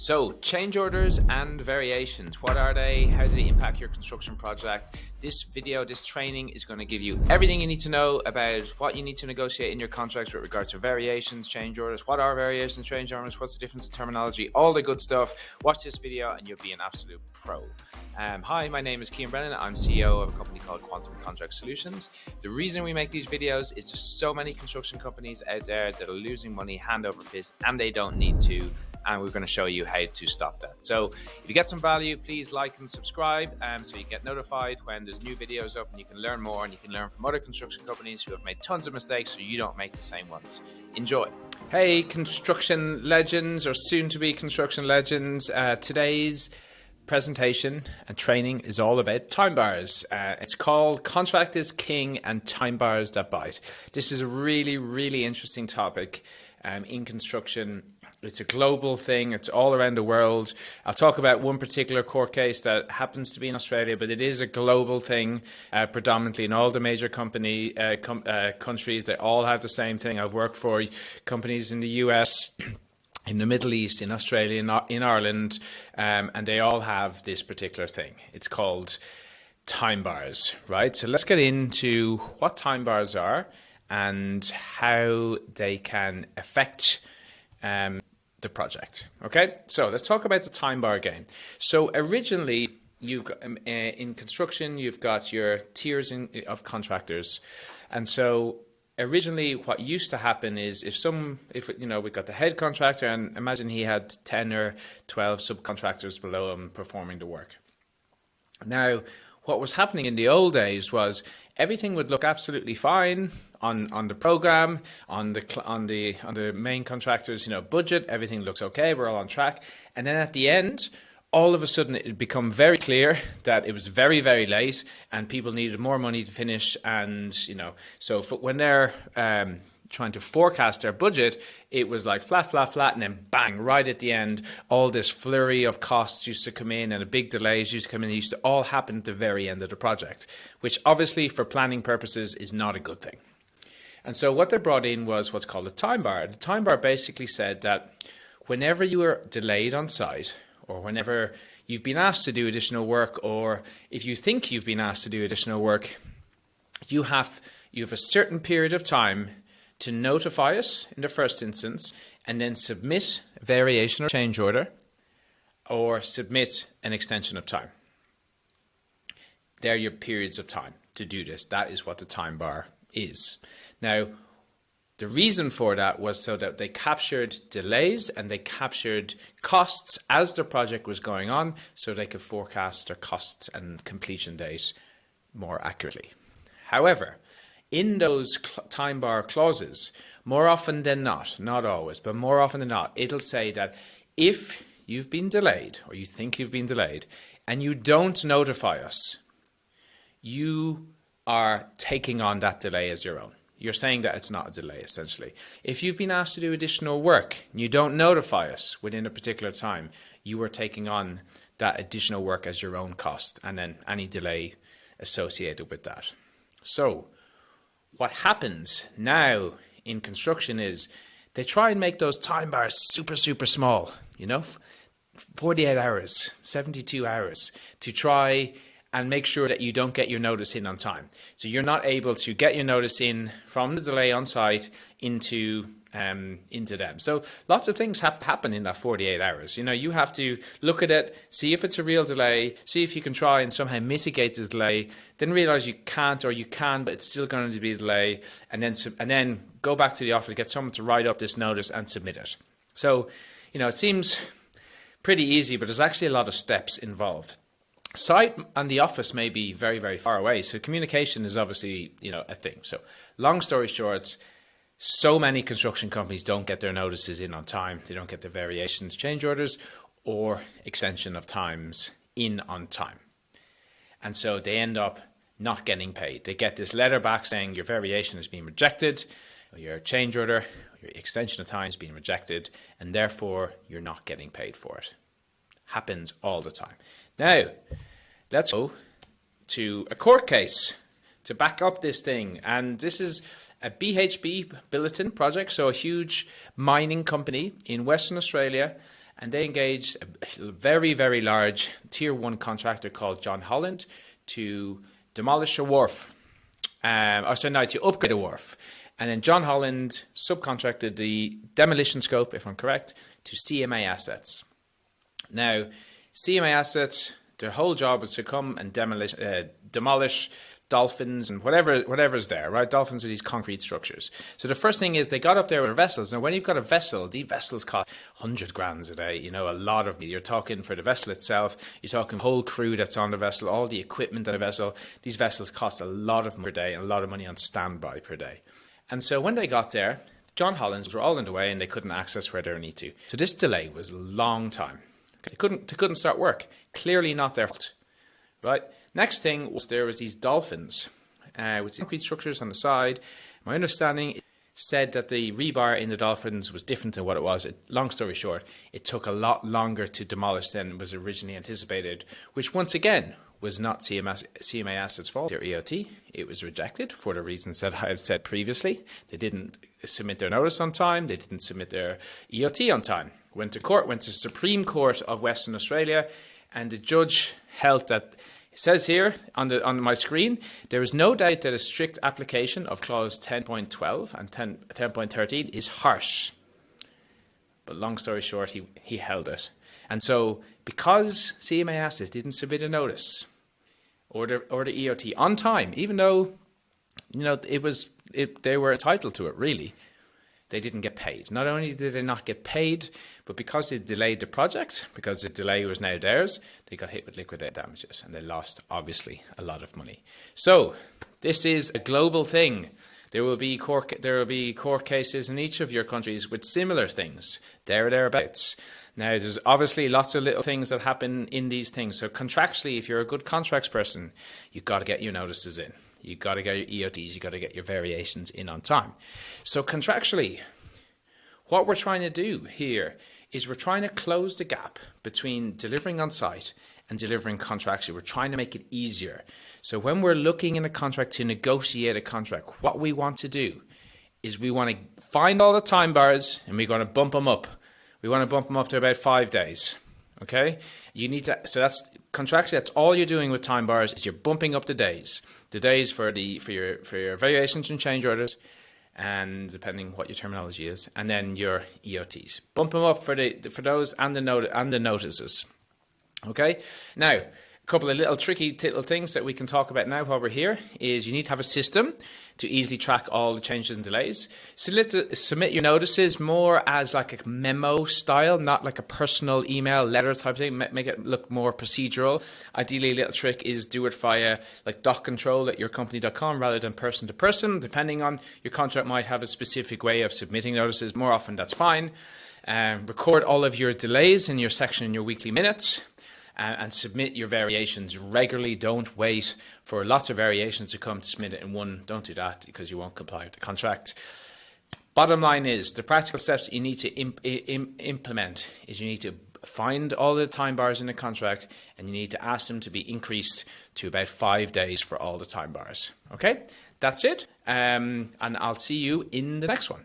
So, change orders and variations, what are they? How do they impact your construction project? This video, this training is going to give you everything you need to know about what you need to negotiate in your contracts with regards to variations, change orders. What are variations, change orders? What's the difference in terminology? All the good stuff. Watch this video and you'll be an absolute pro. Hi, my name is Cian Brennan. I'm CEO of a company called Quantum Contract Solutions. The reason we make these videos is there's so many construction companies out there that are losing money hand over fist and they don't need to. And we're going to show you how to stop that. So if you get some value, please like and subscribe so you get notified when there's new videos up, and you can learn more and you can learn from other construction companies who have made tons of mistakes so you don't make the same ones. Enjoy. Hey, construction legends or soon to be construction legends. Today's presentation and training is all about time bars. It's called Contract is King and Time Bars That Bite. This is a really, really interesting topic in construction. It's a global thing. It's all around the world. I'll talk about one particular court case that happens to be in Australia, but it is a global thing, predominantly in all the major countries. They all have the same thing. I've worked for companies in the US, in the Middle East, in Australia, in Ireland, and they all have this particular thing. It's called time bars, right? So let's get into what time bars are and how they can affect the project. Okay, so let's talk about the time bar game. So originally, in construction, you've got your tiers of contractors, and so originally, what used to happen is if we've got the head contractor, and imagine he had 10 or 12 subcontractors below him performing the work. Now, what was happening in the old days was everything would look absolutely fine on the program, on the main contractor's budget. Everything looks okay. We're all on track. And then at the end, all of a sudden, it had become very clear that it was very, very late, and people needed more money to finish. And so when they're trying to forecast their budget, it was like flat, flat, flat, and then bang, right at the end, all this flurry of costs used to come in and a big delays used to come in. It used to all happen at the very end of the project, which obviously for planning purposes is not a good thing. And so what they brought in was what's called a time bar. The time bar basically said that whenever you are delayed on site, or whenever you've been asked to do additional work, or if you think you've been asked to do additional work, you have a certain period of time to notify us in the first instance, and then submit a variation or change order, or submit an extension of time. They're your periods of time to do this. That is what the time bar is. Now, the reason for that was so that they captured delays and they captured costs as the project was going on, so they could forecast their costs and completion date more accurately. However, in those time bar clauses, more often than not always, but more often than not, it'll say that if you've been delayed or you think you've been delayed and you don't notify us, you are taking on that delay as your own. You're saying that it's not a delay, essentially. If you've been asked to do additional work and you don't notify us within a particular time, you are taking on that additional work as your own cost, and then any delay associated with that. So what happens now in construction is they try and make those time bars super, super small, 48 hours, 72 hours, to try and make sure that you don't get your notice in on time. So you're not able to get your notice in from the delay on site into them. So lots of things have to happen in that 48 hours. You have to look at it, see if it's a real delay, see if you can try and somehow mitigate the delay, then realize you can't, or you can, but it's still going to be a delay, and then go back to the office, get someone to write up this notice and submit it. So, it seems pretty easy, but there's actually a lot of steps involved. Site and the office may be very, very far away, so communication is obviously, a thing. So long story short, so many construction companies don't get their notices in on time. They don't get their variations, change orders, or extension of times in on time. And so they end up not getting paid. They get this letter back saying your variation has been rejected, or your change order, or your extension of time has been rejected, and therefore you're not getting paid for it. Happens all the time. Now, let's go to a court case to back up this thing. And this is a BHP Billiton project, so a huge mining company in Western Australia. and they engaged a very, very large tier 1 contractor called John Holland to demolish a wharf, to upgrade a wharf. And then John Holland subcontracted the demolition scope, if I'm correct, to CMA Assets. Now, CMA Assets, their whole job was to come and demolish dolphins and whatever's there, right? Dolphins are these concrete structures. So the first thing is they got up there with vessels. Now, when you've got a vessel, these vessels cost 100 grand a day, a lot of, you're talking for the vessel itself, you're talking whole crew that's on the vessel, all the equipment on the vessel. These vessels cost a lot of money per day and a lot of money on standby per day. And so when they got there, John Hollands were all in the way and they couldn't access where they need to. So this delay was a long time. They couldn't start work. Clearly not their fault, right? Next thing was there was these dolphins with concrete structures on the side. My understanding said that the rebar in the dolphins was different than what it was. Long story short, it took a lot longer to demolish than was originally anticipated, which once again was not CMA Assets' fault. Their EOT, it was rejected for the reasons that I have said previously. They didn't submit their notice on time. They didn't submit their EOT on time. Went to court, went to Supreme Court of Western Australia, and the judge held that, it says here on my screen, there is no doubt that a strict application of clause 10.12 and 10.13 is harsh. But long story short, he held it. And so because CMA Assets didn't submit a notice or the EOT on time, even though they were entitled to it really, they didn't get paid. Not only did they not get paid, but because they delayed the project, because the delay was now theirs, they got hit with liquidated damages and they lost, obviously, a lot of money. So this is a global thing. There will be court cases in each of your countries with similar things, thereabouts. Now, there's obviously lots of little things that happen in these things. So contractually, if you're a good contracts person, you've got to get your notices in. You've got to get your EOTs, you've got to get your variations in on time. So contractually, what we're trying to do here is we're trying to close the gap between delivering on site and delivering contractually. We're trying to make it easier. So when we're looking in a contract to negotiate a contract, what we want to do is we want to find all the time bars and we're going to bump them up. We want to bump them up to about 5 days. Okay, so that's contractually. That's all you're doing with time bars is you're bumping up the days for your variations and change orders, and depending what your terminology is, and then your EOTs. Bump them up for those and the notices. Okay, now a couple of little things that we can talk about now while we're here is you need to have a system to easily track all the changes and delays. Submit your notices more as like a memo style, not like a personal email letter type thing. Make it look more procedural. Ideally, a little trick is do it via like doccontrol@yourcompany.com rather than person to person. Depending on your contract might have a specific way of submitting notices. More often, that's fine. Record all of your delays in your section in your weekly minutes. And submit your variations regularly. Don't wait for lots of variations to come to submit it in one. Don't do that because you won't comply with the contract. Bottom line is the practical steps you need to implement is you need to find all the time bars in the contract and you need to ask them to be increased to about 5 days for all the time bars. Okay, that's it. And I'll see you in the next one.